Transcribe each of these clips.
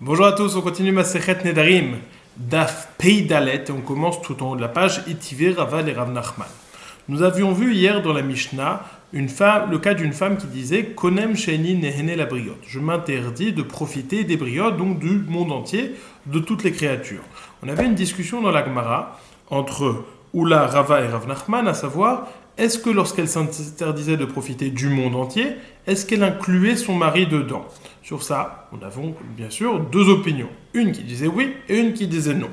Bonjour à tous, on continue Masechet Nedarim, Daf Peidalet, et on commence tout en haut de la page, Itivé Rava et Rav Nachman. Nous avions vu hier dans la Mishnah le cas d'une femme qui disait Konem Sheni Nehene la briote. Je m'interdis de profiter des briotes, donc du monde entier, de toutes les créatures. On avait une discussion dans la Gemara entre Oula, Rava et Rav Nachman, à savoir est-ce que lorsqu'elle s'interdisait de profiter du monde entier, est-ce qu'elle incluait son mari dedans? Sur ça, nous avons bien sûr deux opinions. Une qui disait oui et une qui disait non.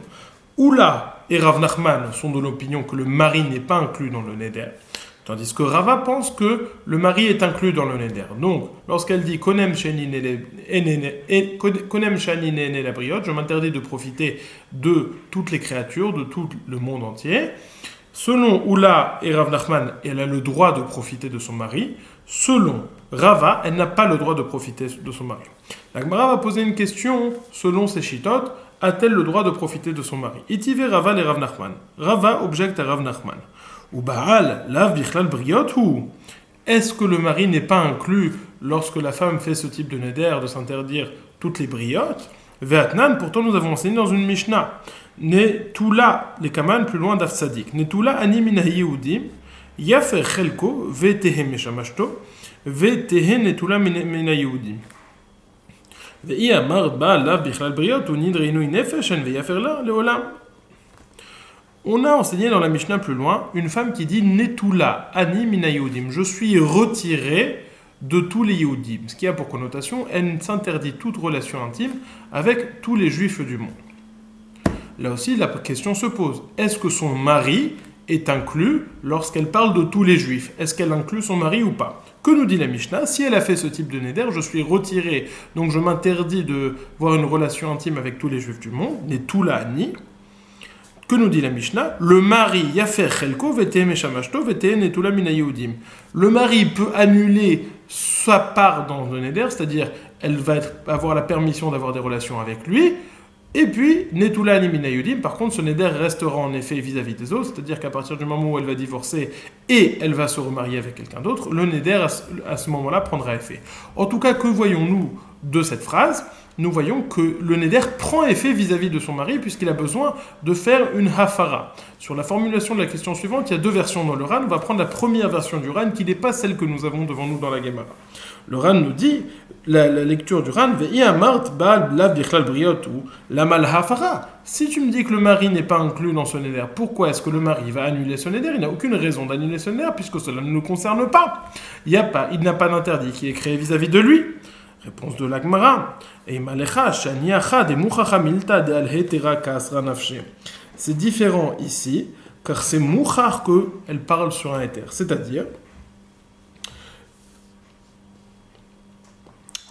Oula et Rav Nachman sont de l'opinion que le mari n'est pas inclus dans le neder, tandis que Rava pense que le mari est inclus dans le neder. Donc, lorsqu'elle dit Konem Shani Nene la briote, je m'interdis de profiter de toutes les créatures, de tout le monde entier. Selon Oula et Rav Nachman, elle a le droit de profiter de son mari. Selon Rava, elle n'a pas le droit de profiter de son mari. La Gemara va poser une question, selon ses chitotes, a-t-elle le droit de profiter de son mari? Itive Rava et Rav Nachman. Rava objecte à Rav Nachman. Ou Baal, lav bichlal briot ou? Est-ce que le mari n'est pas inclus lorsque la femme fait ce type de neder, de s'interdire toutes les briotes? Ve'atnan, pourtant nous avons enseigné dans une Mishnah. Netula, les kaman plus loin d'Afsadik. Netula ani mina yehudim, yafer chelko, vetehe meshamashto, vetehe netula mina yehudim. Ve'i amar ba lav bichlal briot, ou nidreinu nefeshen ve'yafer la, leolam. On a enseigné dans la Mishnah plus loin une femme qui dit Netula ani mina yehudim. Je suis retiré de tous les Yehudim, ce qui a pour connotation, elle s'interdit toute relation intime avec tous les juifs du monde. Là aussi, la question se pose, est-ce que son mari est inclus lorsqu'elle parle de tous les juifs? Est-ce qu'elle inclut son mari ou pas? Que nous dit la Mishnah? Si elle a fait ce type de neder, je suis retiré, donc je m'interdis de voir une relation intime avec tous les juifs du monde, Netula ani. Que nous dit la Mishnah? Le mari yafer chelko vete meshamashto vete netula mina yehudim. Le mari peut annuler sa part dans le neder, c'est-à-dire elle va avoir la permission d'avoir des relations avec lui, et puis netula ani mina yehudim. Par contre, ce neder restera en effet vis-à-vis des autres, c'est-à-dire qu'à partir du moment où elle va divorcer et elle va se remarier avec quelqu'un d'autre, le neder à ce moment-là prendra effet. En tout cas, que voyons-nous de cette phrase? Nous voyons que le neder prend effet vis-à-vis de son mari puisqu'il a besoin de faire une hafara. Sur la formulation de la question suivante, il y a deux versions dans le Ran. On va prendre la première version du Ran qui n'est pas celle que nous avons devant nous dans la Gemara. Le Ran nous dit, la lecture du Ran, Ve'i amart ba'al la bichlal briot ou la mal hafara. Si tu me dis que le mari n'est pas inclus dans ce neder, pourquoi est-ce que le mari va annuler ce neder? Il n'a aucune raison d'annuler ce neder puisque cela ne nous concerne pas. Il n'a pas d'interdit qui est créé vis-à-vis de lui. Réponse de la Gemara. C'est différent ici, car c'est mouchar qu'elle parle sur un éther. C'est-à-dire,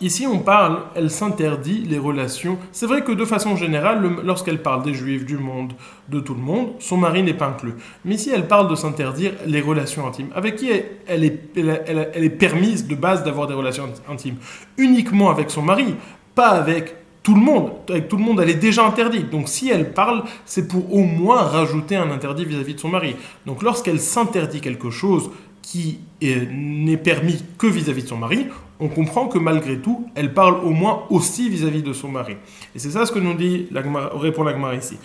ici on parle, elle s'interdit les relations. C'est vrai que de façon générale, lorsqu'elle parle des juifs, du monde, de tout le monde, son mari n'est pas inclus. Mais ici elle parle de s'interdire les relations intimes. Avec qui elle est permise de base d'avoir des relations intimes? Uniquement avec son mari, pas avec tout le monde. Avec tout le monde, elle est déjà interdite. Donc si elle parle, c'est pour au moins rajouter un interdit vis-à-vis de son mari. Donc lorsqu'elle s'interdit quelque chose qui n'est permis que vis-à-vis de son mari, on comprend que malgré tout, elle parle au moins aussi vis-à-vis de son mari. Et c'est ça ce que nous dit répond la Gemara ici.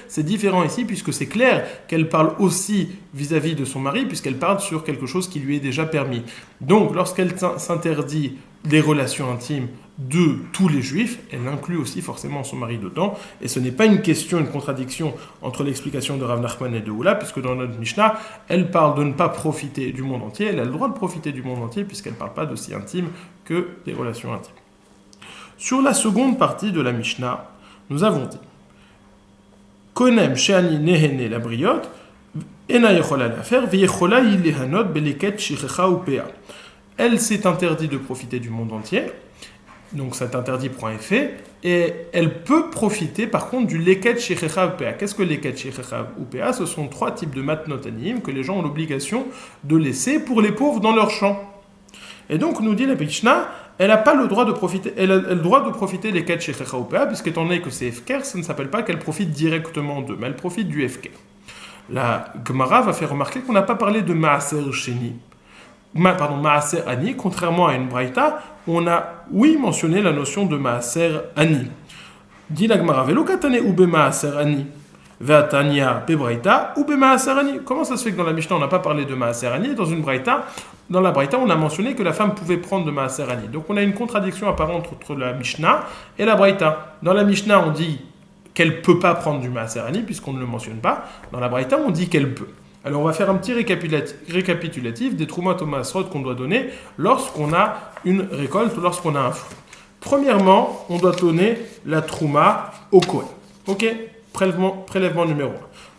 C'est différent ici puisque c'est clair qu'elle parle aussi vis-à-vis de son mari puisqu'elle parle sur quelque chose qui lui est déjà permis. Donc lorsqu'elle s'interdit les relations intimes de tous les juifs, elle inclut aussi forcément son mari dedans, et ce n'est pas une contradiction entre l'explication de Rav Nachman et de Oula, puisque dans notre Mishnah, elle parle de ne pas profiter du monde entier, elle a le droit de profiter du monde entier, puisqu'elle ne parle pas d'aussi intime que des relations intimes. Sur la seconde partie de la Mishnah, nous avons dit Konem she'ani nehene la briote, ena yechola la faire, veyechola yilehanot beleket shichecha upea. Elle s'est interdit de profiter du monde entier, donc cet interdit prend effet, et elle peut profiter par contre du leket shechecha upea. Qu'est-ce que leket shechecha upea? Ce sont trois types de matnotanim que les gens ont l'obligation de laisser pour les pauvres dans leur champ. Et donc nous dit la Mishnah, elle n'a pas le droit de profiter, elle a le droit de profiter leket shechecha upea, puisqu'étant donné que c'est efker, ça ne s'appelle pas qu'elle profite directement d'eux, mais elle profite du efker. La Gemara va faire remarquer qu'on n'a pas parlé de maaser sheni. Maaser Ani, contrairement à une Braïta, on a, oui, mentionné la notion de Maaser Ani. Dit la Gemara, Velo katane ube Maaser Ani, Ve'atania bebraïta ube Maaser Ani. Comment ça se fait que dans la Mishnah, on n'a pas parlé de Maaser Ani, dans une Braïta, dans la Braïta, on a mentionné que la femme pouvait prendre de Maaser Ani. Donc on a une contradiction apparente entre la Mishnah et la Braïta. Dans la Mishnah, on dit qu'elle ne peut pas prendre du Maaser Ani, puisqu'on ne le mentionne pas. Dans la Braïta, on dit qu'elle peut. Alors on va faire un petit récapitulatif des Troumot ou Maasrot qu'on doit donner lorsqu'on a une récolte ou lorsqu'on a un fruit. Premièrement, on doit donner la Trouma au Kohen. Ok, prélèvement numéro 1.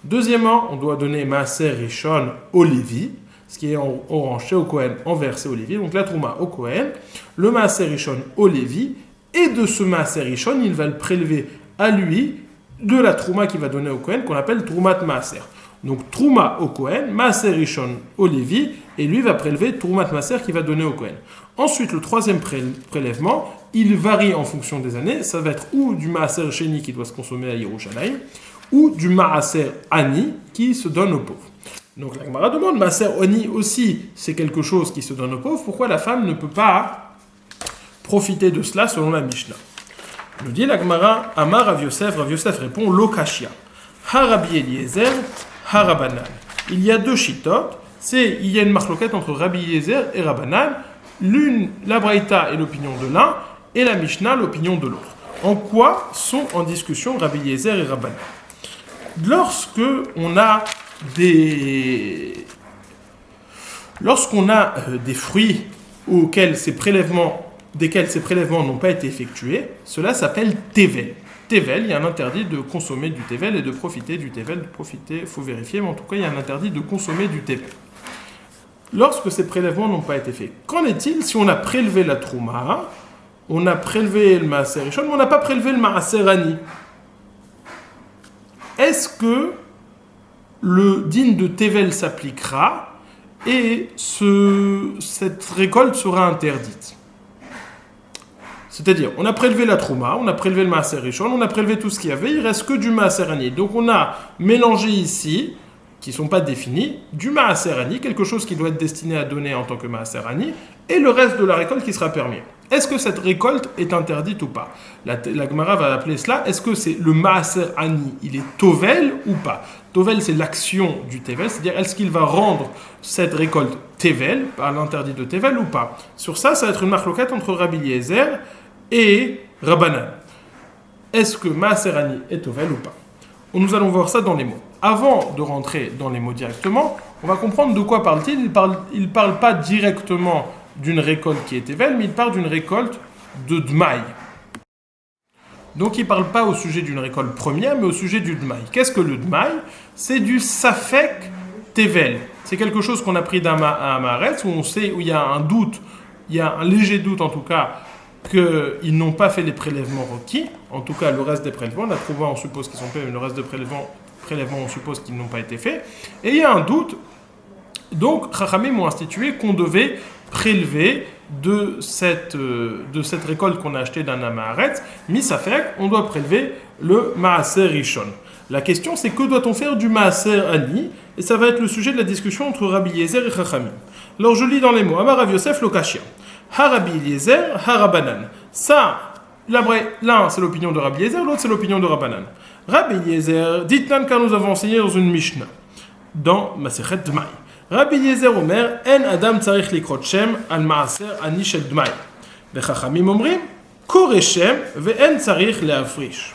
Deuxièmement, on doit donner Maaser Rishon au Lévi, ce qui est orange chez au Kohen, en vert c'est au Lévi. Donc la Trouma au Kohen, le Maaser Rishon au Lévi, et de ce Maaser Rishon, il va le prélever à lui de la Trouma qu'il va donner au Kohen, qu'on appelle Troumat Maaser. Donc Trouma au Kohen, Maaser Rishon au Lévi, et lui va prélever Troumat Maaser qui va donner au Kohen. Ensuite, le troisième prélèvement, il varie en fonction des années. Ça va être ou du Maaser Sheni qui doit se consommer à Yerushalayim, ou du Maaser Ani qui se donne aux pauvres. Donc la Gemara demande, Maaser Ani aussi, c'est quelque chose qui se donne aux pauvres. Pourquoi la femme ne peut pas profiter de cela selon la Mishnah? Nous dit la Gemara, Amar Rav Yosef répond, Lokashia, Harabi Eliezer, Harabanan. Il y a deux chitotes, il y a une marloquette entre Rabbi Eliezer et Rabbanan, l'une, la Braïta est l'opinion de l'un, et la Mishnah l'opinion de l'autre. En quoi sont en discussion Rabbi Eliezer et Rabbanan? Lorsqu'on a des fruits desquels ces prélèvements n'ont pas été effectués, cela s'appelle Tevel. Tevel, il y a un interdit de consommer du Tevel et de profiter du Tevel. Il faut vérifier, mais en tout cas, il y a un interdit de consommer du Tevel. Lorsque ces prélèvements n'ont pas été faits, qu'en est-il si on a prélevé la Trouma, on a prélevé le Maaser Rishon, mais on n'a pas prélevé le Maaser Ani? Est-ce que le din de Tevel s'appliquera et cette récolte sera interdite? C'est-à-dire, on a prélevé la Trouma, on a prélevé le Maaser Rishon, on a prélevé tout ce qu'il y avait, il ne reste que du Maaser Ani. Donc on a mélangé ici, qui ne sont pas définis, du Maaser Ani, quelque chose qui doit être destiné à donner en tant que Maaser Ani, et le reste de la récolte qui sera permis. Est-ce que cette récolte est interdite ou pas? La Gemara va appeler cela, est-ce que c'est le Maaser Ani, il est Tovel ou pas? Tovel, c'est l'action du Tevel, c'est-à-dire est-ce qu'il va rendre cette récolte Tevel, par l'interdit de Tevel ou pas? Sur ça, ça va être une marloquette entre Rabbi Eliezer et Rabbanan. Est-ce que Maaser Ani est Tovel ou pas? Nous allons voir ça dans les mots. Avant de rentrer dans les mots directement, on va comprendre de quoi parle-t-il. Il parle pas directement d'une récolte qui est Tevel, mais il parle d'une récolte de Dmaï. Donc il ne parle pas au sujet d'une récolte première, mais au sujet du Dmaï. Qu'est-ce que le Dmaï? C'est du Safek Tevel. C'est quelque chose qu'on a pris d'un Maaretz, où il y a un doute, il y a un léger doute en tout cas, qu'ils n'ont pas fait les prélèvements requis. En tout cas, le reste des prélèvements, la Trouva, on suppose qu'ils sont faits, mais le reste des prélèvements, on suppose qu'ils n'ont pas été faits. Et il y a un doute. Donc, Chachamim m'ont institué qu'on devait prélever de cette récolte qu'on a achetée d'un Maaretz, Misafek, on doit prélever le Maaser Rishon. La question, c'est que doit-on faire du Maaser Ani? Et ça va être le sujet de la discussion entre Rabbi Eliezer et Chachamim. Alors, je lis dans les mots. Amar Rav Yosef Lokashia. Harabi Eliezer, Harabanan. Ça, l'un c'est l'opinion de Rabbi Eliezer, l'autre c'est l'opinion de Rabbanan. Rabbi Eliezer, dites-nous car nous avons enseigné dans une Mishnah, dans Masechet Dmaï. Rabbi Eliezer Omer, En Adam Tzarich Likrot Shem al Maaser Ani Shel Dmaï. Vechachamim Omrim, Kore Shem ve'en Tzarich Leafrish.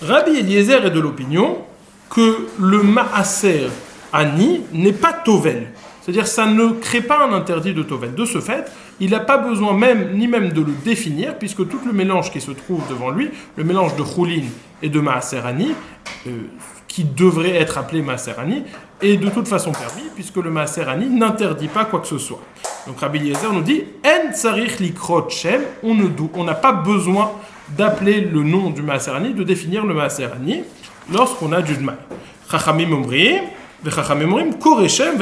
Rabbi Eliezer est de l'opinion que le Maaser Ani n'est pas Tovel. C'est-à-dire ça ne crée pas un interdit de Tovel. De ce fait, il n'a pas besoin ni même de le définir, puisque tout le mélange qui se trouve devant lui, le mélange de Choulin et de Maaser Ani, qui devrait être appelé Maaser Ani, est de toute façon permis, puisque le Maaser Ani n'interdit pas quoi que ce soit. Donc Rabbi Eliezer nous dit En Tzarich Likrot Shem, on n'a pas besoin d'appeler le nom du Maaser Ani, de définir le Maaser Ani, lorsqu'on a du Dmaï. Chachamim Omrim, Koreshem,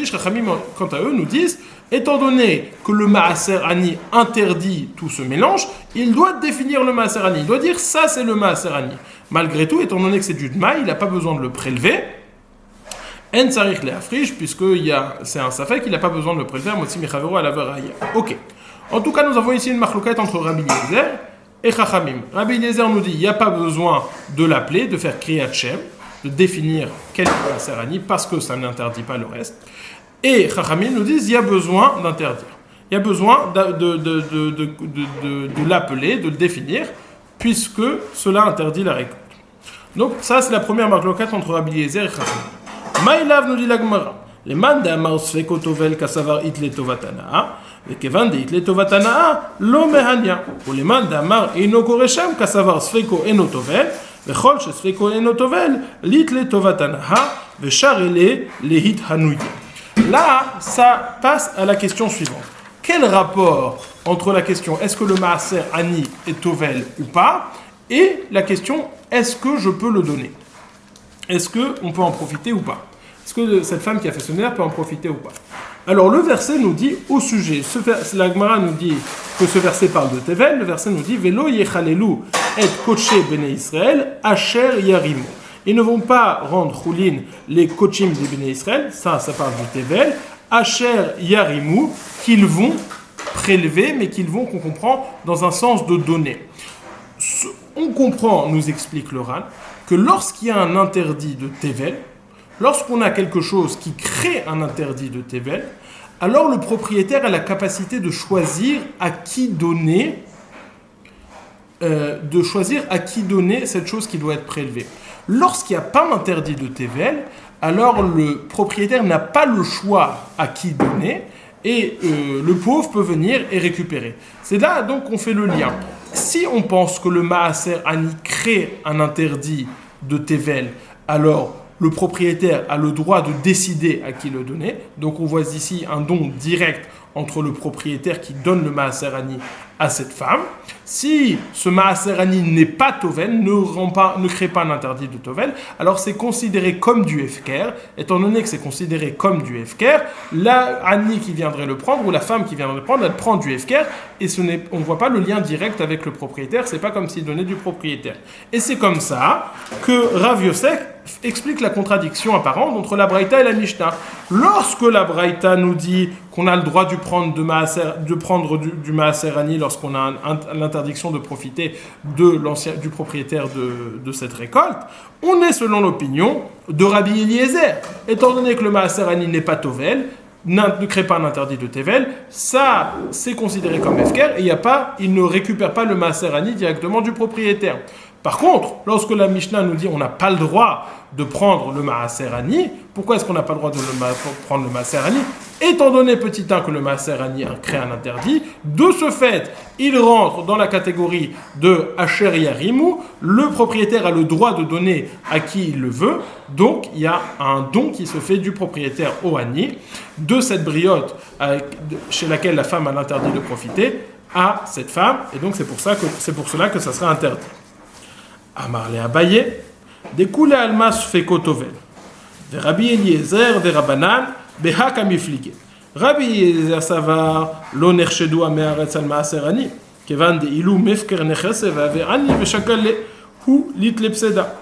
Chachamim, quant à eux, nous disent, étant donné que le Maaser Ani interdit tout ce mélange, il doit définir le Maaser Ani. Il doit dire, ça c'est le Maaser Ani. Malgré tout, étant donné que c'est du Dmaï, il n'a pas besoin de le prélever. En tsarich leafrish, puisque c'est un safek, il n'a pas besoin de le prélever, motzi mechavero à la veraya. Ok. En tout cas, nous avons ici une marloquette entre Rabbi Eliezer et Chachamim. Rabbi Eliezer nous dit il n'y a pas besoin de l'appeler, de faire Kriyat Shem, de définir quel est la Serani, parce que ça n'interdit pas le reste. Et Chachamim nous disent il y a besoin d'interdire. Il y a besoin de l'appeler, de le définir, puisque cela interdit la récolte. Donc, ça, c'est la première marloquette entre Rabbi Eliezer et Chachamim. Maïlav nous dit la Gemara. Les man d'amar sfeko tovel kasavar it le tovatana, וכיוון דאית לטובת הנאה, לא מהניה. ולמאן דאמר אינו קורא שם, כסבר ספקו אינו טובל, וכל שספקו אינו טובל, לית לטובת הנאה, ושאר אלה להתהנויה. Là, ça passe à la question suivante. Quel rapport entre la question est-ce que le maaser ani est tovel ou pas, et la question est-ce que je peux le donner? Est-ce qu'on peut en profiter ou pas? Est-ce que cette femme qui a fait ce néer peut en profiter ou pas? Alors le verset nous dit au sujet, la Gemara nous dit que ce verset parle de Tevel, le verset nous dit Velo yechalelu et koché bene Israël asher yarimu. Ils ne vont pas rendre choulin les kochim des bene Israël, ça parle de Tevel, asher yarimu, qu'ils vont prélever, mais qu'ils vont, qu'on comprend, dans un sens de donner. On comprend, nous explique le Ran, que lorsqu'il y a un interdit de Tevel, lorsqu'on a quelque chose qui crée un interdit de Tevel, alors le propriétaire a la capacité de choisir à qui donner, cette chose qui doit être prélevée. Lorsqu'il n'y a pas d'interdit de Tevel, alors le propriétaire n'a pas le choix à qui donner, et le pauvre peut venir et récupérer. C'est là donc qu'on fait le lien. Si on pense que le Maaser Ani crée un interdit de Tevel, alors le propriétaire a le droit de décider à qui le donner. Donc on voit ici un don direct entre le propriétaire qui donne le Maaser Ani à cette femme. Si ce Maaser Ani n'est pas Tovel, ne crée pas un interdit de Tovel, alors c'est considéré comme du Hefker. Étant donné que c'est considéré comme du Hefker, la Ani qui viendrait le prendre, ou la femme qui viendrait le prendre, elle prend du Hefker, et on ne voit pas le lien direct avec le propriétaire, c'est pas comme s'il donnait du propriétaire. Et c'est comme ça que Rav Yosef explique la contradiction apparente entre la Braïta et la Mishnah. Lorsque la Braïta nous dit qu'on a le droit de prendre du Maaser Ani lorsqu'on a l'interdiction de profiter du propriétaire de cette récolte, on est selon l'opinion de Rabbi Eliezer. Étant donné que le Maaser Ani n'est pas Tovel, ne crée pas un interdit de Tevel, ça c'est considéré comme Hefker et il ne récupère pas le Maaser Ani directement du propriétaire. Par contre, lorsque la Mishnah nous dit on n'a pas le droit de prendre le Maaser Ani, pourquoi est-ce qu'on n'a pas le droit de prendre le Maaser Ani? Étant donné, petit 1, que le Maaser Ani crée un interdit, de ce fait, il rentre dans la catégorie de Asher Yarimu, le propriétaire a le droit de donner à qui il le veut, donc il y a un don qui se fait du propriétaire au Ani, de cette briotte chez laquelle la femme a l'interdit de profiter, à cette femme, et donc c'est pour cela que ça sera interdit. Amar le Abaye, découle almas feko tovel. De Rabbi Eliezer, de Rabbanan, behak amiflige. Rabbi Eliezer savar, lo nerchedu amearetz al maaser ani, kevan de ilu mefker nechese vave ani veshakale hu lit lepseda.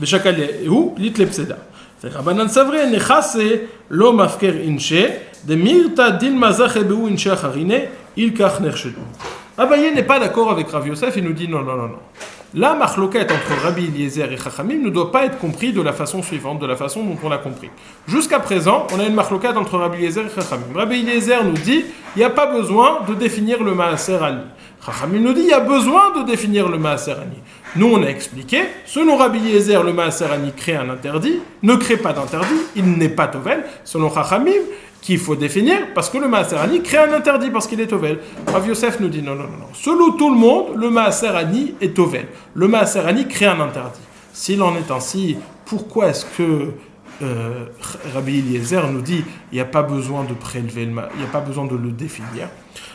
Veshakale hu lit lepseda. De Rabbanan savre nechase lo mafker inche, de mirta dil mazache beu inche acharine, il kach nerchedu. Abaye n'est pas d'accord avec Rav Yosef, il nous dit non. La marloquette entre Rabbi Eliezer et Chachamim ne doit pas être compris de la façon suivante, de la façon dont on l'a compris. Jusqu'à présent, on a une marloquette entre Rabbi Eliezer et Chachamim. Rabbi Eliezer nous dit il n'y a pas besoin de définir le Maaser Ani. Chachamim nous dit il y a besoin de définir le Maaser Ani. Nous, on a expliqué, selon Rabbi Eliezer, le Maaser Ani crée un interdit, ne crée pas d'interdit, il n'est pas Tovel. Selon Chachamim, qu'il faut définir, parce que le Maaser Ani crée un interdit, parce qu'il est Tovel. Rav Yosef nous dit non. Selon tout le monde, le Maaser Ani est Tovel. Le Maaser Ani crée un interdit. S'il en est ainsi, pourquoi est-ce que Rabbi Eliezer nous dit il n'y a pas besoin de prélever il n'y a pas besoin de le définir?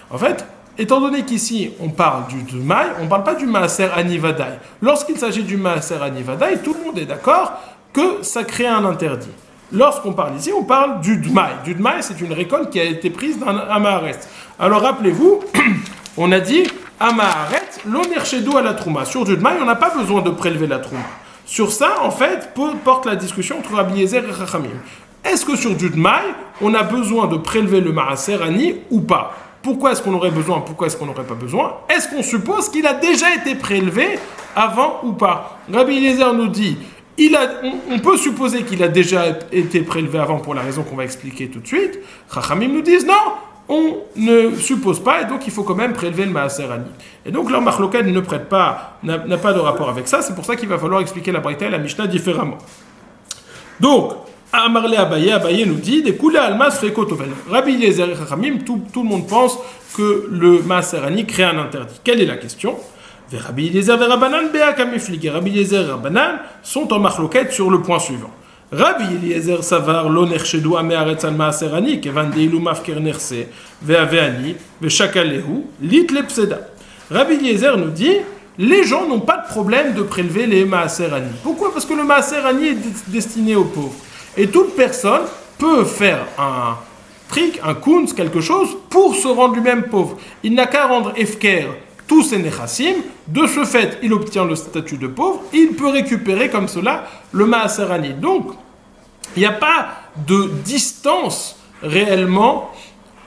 En fait, étant donné qu'ici on parle du Dmaï, on ne parle pas du Maaser Ani Vadaï. Lorsqu'il s'agit du Maaser Ani Vadaï, tout le monde est d'accord que ça crée un interdit. Lorsqu'on parle ici, on parle du Dmaï. Du Dmaï, c'est une récolte qui a été prise d'un Amaharet. Alors rappelez-vous, on a dit Amaharet, l'onerchedu à la Trouma. Sur du Dmaï, on n'a pas besoin de prélever la Trouma. Sur ça, en fait, porte la discussion entre Rabbi Eliezer et Chachamim. Est-ce que sur Judmaï, on a besoin de prélever le Maaser Ani ou pas? Pourquoi est-ce qu'on aurait besoin? Pourquoi est-ce qu'on n'aurait pas besoin? Est-ce qu'on suppose qu'il a déjà été prélevé avant ou pas? Rabbi Eliezer nous dit, on peut supposer qu'il a déjà été prélevé avant pour la raison qu'on va expliquer tout de suite. Chachamim nous disent non, on ne suppose pas et donc il faut quand même prélever le Maaser Ani. Et donc leur Machloket n'a pas de rapport avec ça, c'est pour ça qu'il va falloir expliquer la Braïta et la Mishnah différemment. Donc, Amarle Abaye nous dit des coulées almas fekotovel. Rabbi Eliezer et Chachamim, tout le monde pense que le Maaser Ani crée un interdit. Quelle est la question? Rabbi Eliezer et Rabbanan be'akamiflig. Rabbi Eliezer et Rabbanan sont en machloket sur le point suivant. Rabbi Eliezer savar lo nerchedu amearetz al Maaser Ani kevan deilu mafker nerse ve'aveani ve'shakalehu lit lepseda. Rabbi Eliezer nous dit les gens n'ont pas de problème de prélever les Maaser Ani. Pourquoi? Parce que le Maaser Ani est destiné aux pauvres. Et toute personne peut faire un trick, un kunz, quelque chose, pour se rendre lui-même pauvre. Il n'a qu'à rendre efker tous ses nechassim. De ce fait, il obtient le statut de pauvre. Il peut récupérer comme cela le Maaser Ani. Donc, il n'y a pas de distance réellement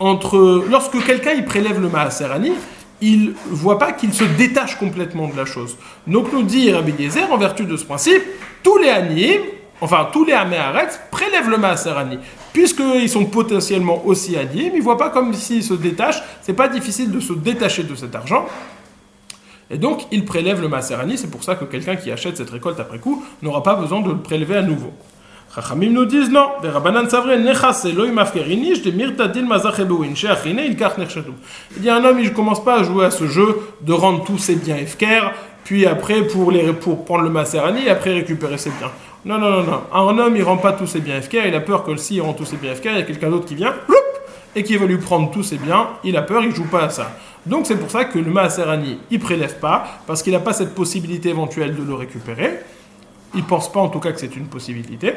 entre... Lorsque quelqu'un il prélève le Maaser Ani, il ne voit pas qu'il se détache complètement de la chose. Donc, nous dit Rabbi Eliezer, en vertu de ce principe, tous les Aniyim, enfin, tous les Améharetz prélèvent le Maaser Ani. Puisqu'ils sont potentiellement aussi Aniyim, ils ne voient pas comme s'ils se détachent. Ce n'est pas difficile de se détacher de cet argent. Et donc, ils prélèvent le Maaser Ani. C'est pour ça que quelqu'un qui achète cette récolte après coup n'aura pas besoin de le prélever à nouveau. Chachamim nous disent non. Il dit un homme, il ne commence pas à jouer à ce jeu de rendre tous ses biens efker, puis après pour prendre le Maaser Ani et après récupérer ses biens. Non. Un homme, il ne rend pas tous ses biens FK, il a peur que s'il rend tous ses biens FK, il y a quelqu'un d'autre qui vient, et qui va lui prendre tous ses biens, il a peur, il ne joue pas à ça. Donc c'est pour ça que le Maaser Ani, il ne prélève pas, parce qu'il n'a pas cette possibilité éventuelle de le récupérer. Il ne pense pas en tout cas que c'est une possibilité.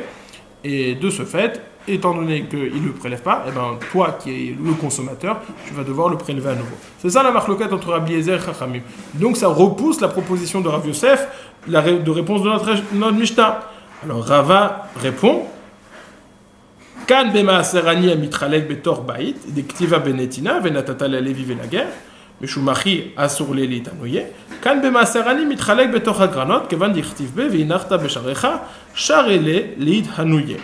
Et de ce fait, étant donné qu'il ne le prélève pas, eh ben, toi qui es le consommateur, tu vas devoir le prélever à nouveau. C'est ça la marloquette entre Rabbi Eliezer et Chachamim. Donc ça repousse la proposition de Rav Yosef, de réponse de notre Mishnah. Alors Rava répond Kan b'maaser ani amitralek betor bait dektiva benetina venatata lelevi velager mishumachi asur leli tanuye kan b'maaser ani mitralek betor hagranot kevan dichtiv be veinachta besharecha sharele lid hanuye.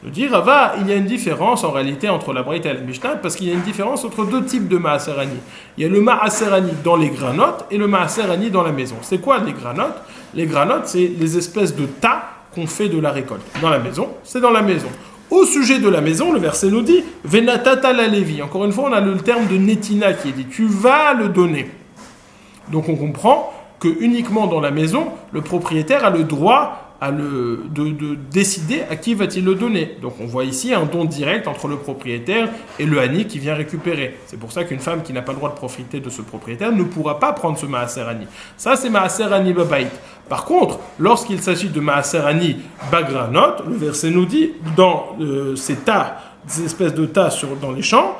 Nous dit Rava, il y a une différence en réalité entre la Braïta et la Mishnah parce qu'il y a une différence entre deux types de Maaser Ani. Il y a le Maaser Ani dans les granotes et le Maaser Ani dans la maison. C'est quoi les granotes? Les granotes, c'est les espèces de tas qu'on fait de la récolte. Dans la maison, c'est dans la maison. Au sujet de la maison, le verset nous dit Venatata la Lévi. Encore une fois, on a le terme de Netina qui est dit tu vas le donner. Donc on comprend que uniquement dans la maison, le propriétaire a le droit de décider à qui va-t-il le donner. Donc on voit ici un don direct entre le propriétaire et le Hani qui vient récupérer. C'est pour ça qu'une femme qui n'a pas le droit de profiter de ce propriétaire ne pourra pas prendre ce Maaser Ani. Ça c'est Maaser Ani Babait. Par contre, lorsqu'il s'agit de Maaser Ani Bagranot, le verset nous dit, dans ces tas, ces espèces de tas dans les champs,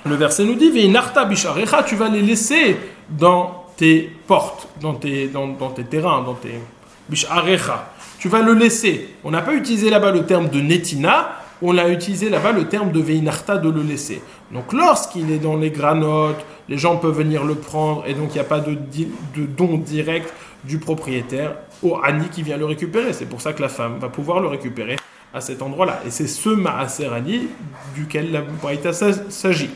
le verset nous dit, Veinarta bisharecha, tu vas les laisser dans tes portes, dans tes terrains, dans tes... Bisharecha, tu vas le laisser. On n'a pas utilisé là-bas le terme de netina, on a utilisé là-bas le terme de veinarta, de le laisser. Donc lorsqu'il est dans les granotes, les gens peuvent venir le prendre et donc il n'y a pas de don direct du propriétaire au Hani qui vient le récupérer. C'est pour ça que la femme va pouvoir le récupérer à cet endroit-là. Et c'est ce Maaser Ani duquel la Braïta s'agit.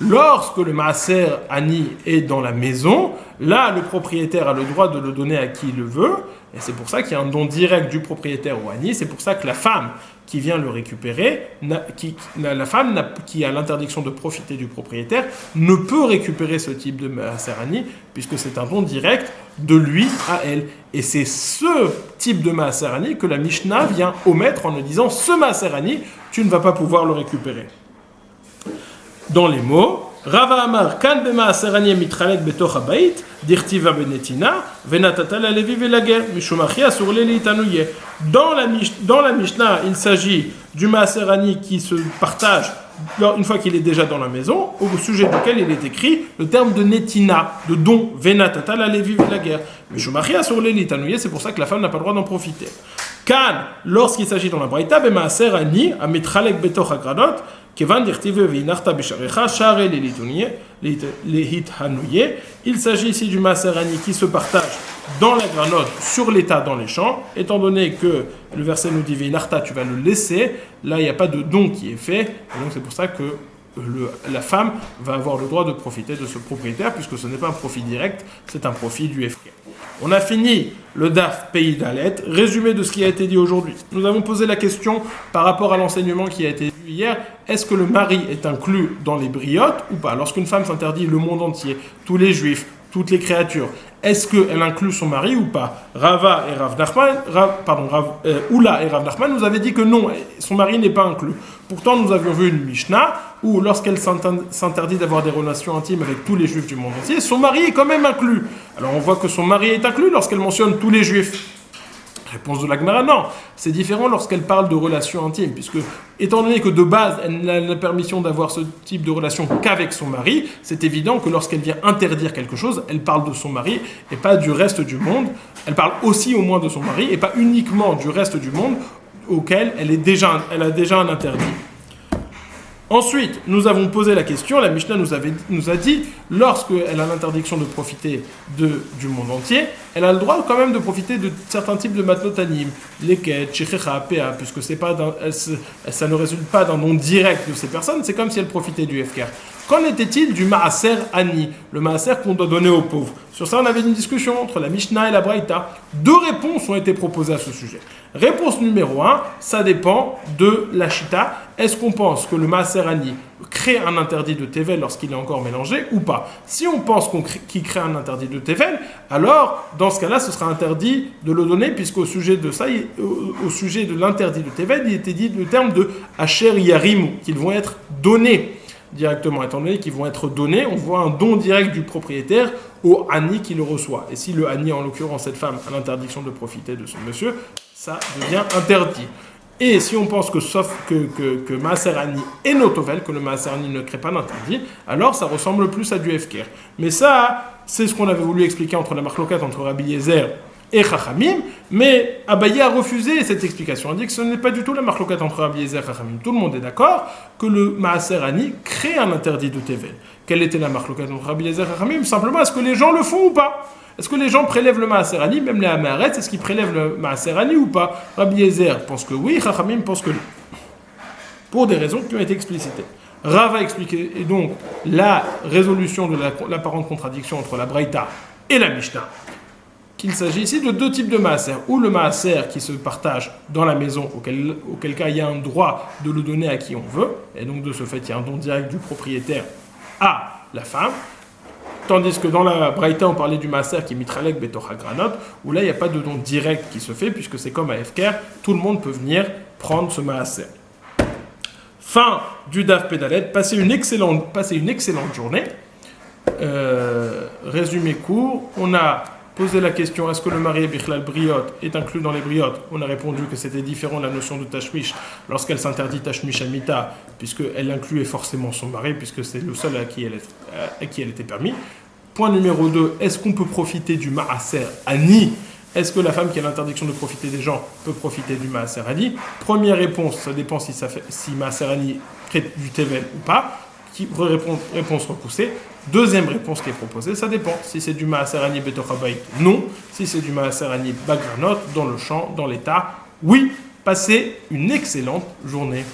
Lorsque le Maaser Ani est dans la maison, là le propriétaire a le droit de le donner à qui il le veut. Et c'est pour ça qu'il y a un don direct du propriétaire au Hani. C'est pour ça que la femme qui vient le récupérer, la femme qui a l'interdiction de profiter du propriétaire, ne peut récupérer ce type de Maaser Ani, puisque c'est un don direct de lui à elle. Et c'est ce type de Maaser Ani que la Mishnah vient omettre en nous disant « Ce Maaser Ani, tu ne vas pas pouvoir le récupérer ». Dans les mots, Rava Amar kan b'maaser ani mitralek betoch habayit dirtiva benetina venatata la levi velager mishumachi asur leli tanuye. Dans la Mishnah, il s'agit du Maaser Ani qui se partage une fois qu'il est déjà dans la maison, au sujet duquel il est écrit le terme de netina, de don, venatata la lévi la guerre. Mais Shumachia sur les litanouye, c'est pour ça que la femme n'a pas le droit d'en profiter. Kan, lorsqu'il s'agit dans la braïta, bemaaser ani, amitralek betoch agradot, kevan dirtive veinarta bisharecha, share les litanouye. Il s'agit ici du maaser ani qui se partage dans la granote sur l'état dans les champs, étant donné que le verset nous dit veinarta, tu vas le laisser, là il n'y a pas de don qui est fait, et donc c'est pour ça que la femme va avoir le droit de profiter de ce propriétaire, puisque ce n'est pas un profit direct, c'est un profit du FK. On a fini le DAF Pays d'Alet, résumé de ce qui a été dit aujourd'hui. Nous avons posé la question par rapport à l'enseignement qui a été vu hier, est-ce que le mari est inclus dans les briottes ou pas? Lorsqu'une femme s'interdit le monde entier, tous les juifs, toutes les créatures, est-ce qu'elle inclut son mari ou pas? Rava et Rav Nachman, Oula et Rav Nachman nous avaient dit que non, son mari n'est pas inclus. Pourtant, nous avions vu une Mishnah où, lorsqu'elle s'interdit d'avoir des relations intimes avec tous les juifs du monde entier, son mari est quand même inclus. Alors on voit que son mari est inclus lorsqu'elle mentionne tous les juifs. Réponse de la Gemara, non. C'est différent lorsqu'elle parle de relations intimes, puisque, étant donné que de base, elle n'a la permission d'avoir ce type de relation qu'avec son mari, c'est évident que lorsqu'elle vient interdire quelque chose, elle parle de son mari et pas du reste du monde. Elle parle aussi au moins de son mari et pas uniquement du reste du monde auquel elle a déjà un interdit. Ensuite, nous avons posé la question, la Mishnah nous a dit, lorsqu'elle a l'interdiction de profiter du monde entier, elle a le droit quand même de profiter de certains types de matlotanim, leket, shechecha, pa, puisque ça ne résulte pas d'un nom direct de ces personnes, c'est comme si elle profitait du FKR. Qu'en était-il du maaser ani, le maaser qu'on doit donner aux pauvres? Sur ça, on avait une discussion entre la Mishnah et la Braïta. 2 réponses ont été proposées à ce sujet. Réponse numéro 1, ça dépend de la chita. Est-ce qu'on pense que le maaser ani crée un interdit de tevel lorsqu'il est encore mélangé ou pas? Si on pense qu'il crée un interdit de tevel, alors dans ce cas-là, ce sera interdit de le donner, puisqu'au sujet de ça, au sujet de l'interdit de tevel, il était dit le terme de asher yarim, qu'ils vont être donnés directement, étant donné qu'ils vont être donnés, on voit un don direct du propriétaire au ani qui le reçoit. Et si le ani, en l'occurrence cette femme, a l'interdiction de profiter de son monsieur, ça devient interdit. Et si on pense que sauf que maaser ani est notovel, que le maaser ani ne crée pas d'interdit, alors ça ressemble plus à du FKR. Mais ça, c'est ce qu'on avait voulu expliquer entre la marloquette entre Rabbi Yezer et Chachamim, mais Abaye a refusé cette explication. On dit que ce n'est pas du tout la marloquette entre Rabbi Yezer et Chachamim. Tout le monde est d'accord que le maaser ani crée un interdit de tevel. Quelle était la marloquette entre Rabbi Yezer et Chachamim? Simplement, est-ce que les gens le font ou pas? Est-ce que les gens prélèvent le maaser ani, même les Amaret, est-ce qu'ils prélèvent le maaser ani ou pas? Rabbi Yezer pense que oui, Chachamim pense que non. Pour des raisons qui ont été explicitées. Rav a expliqué et donc la résolution de l'apparente contradiction entre la Braïta et la Mishnah. Qu'il s'agit ici de 2 types de maaser, ou le maaser qui se partage dans la maison, auquel cas il y a un droit de le donner à qui on veut, et donc de ce fait il y a un don direct du propriétaire à la femme, tandis que dans la Braïta on parlait du maaser qui est mitralek betocha granot, où là il n'y a pas de don direct qui se fait, puisque c'est comme à FKR, tout le monde peut venir prendre ce maaser. Fin du Daf Pédalet, passez une excellente journée. Résumé court, on a posé la question, est-ce que le mari Bichlal Briot est inclus dans les briottes? On a répondu que c'était différent de la notion de Tashmish lorsqu'elle s'interdit Tashmish Amita, puisqu'elle incluait forcément son mari, puisque c'est le seul à qui elle était permis. Point numéro 2, est-ce qu'on peut profiter du Maaser Ani? Est-ce que la femme qui a l'interdiction de profiter des gens peut profiter du Maaser Ani? Première réponse, ça dépend si Maaser Ani crée du Tevel ou pas. Réponse repoussée. Deuxième réponse qui est proposée, ça dépend. Si c'est du Maaser Ani Betochabayt, non. Si c'est du Maaser Ani Bagranot, dans le champ, dans l'état, oui. Passez une excellente journée.